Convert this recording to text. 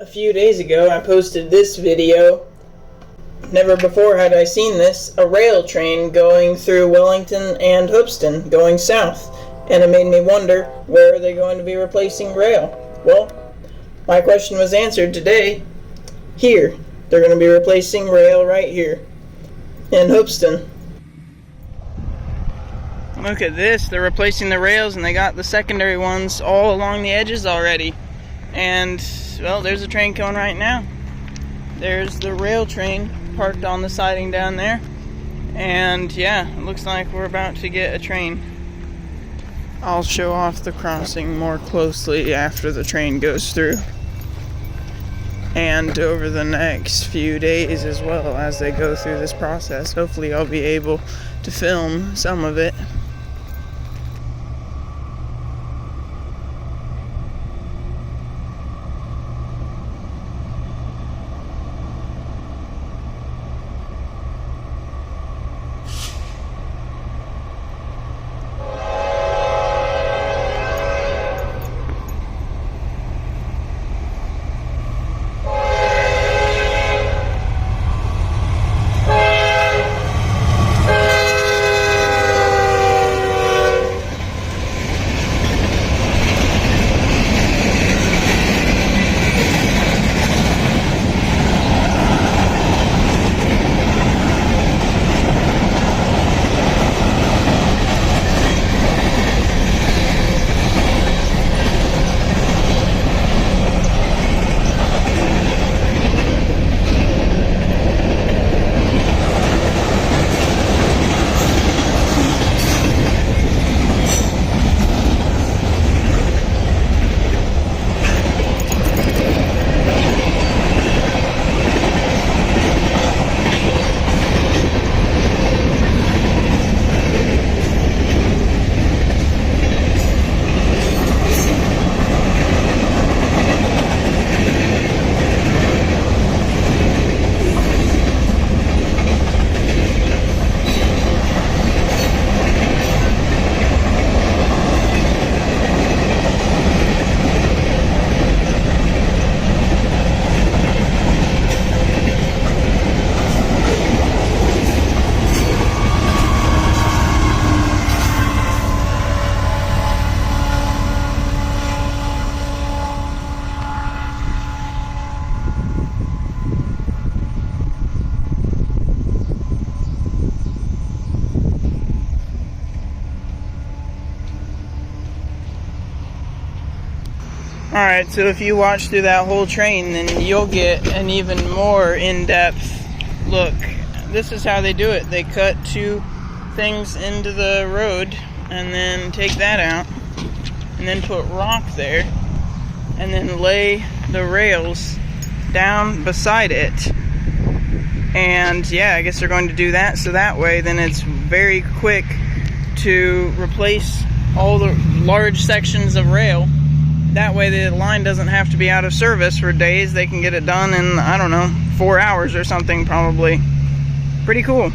few days ago I posted this video. Never before had I seen this, a rail train going through Wellington and Hoopeston going south, and it made me wonder, where are they going to be replacing rail? Well, my question was answered today. Here. They're going to be replacing rail right here in Hoopeston. Look at this, they're replacing the rails and they got the secondary ones all along the edges already. And, well, there's a train going right now. There's the rail train parked on the siding down there. And, yeah, it looks like we're about to get a train. I'll show off the crossing more closely after the train goes through. And over the next few days as well as they go through this process. Hopefully I'll be able to film some of it. Alright, so if you watch through that whole train, then you'll get an even more in-depth look. This is how they do it. They cut two things into the road, and then take that out, and then put rock there, and then lay the rails down beside it. And yeah, I guess they're going to do that, so that way then it's very quick to replace all the large sections of rail. That way the line doesn't have to be out of service for days. They can get it done in, I don't know, 4 hours or something probably. Pretty cool.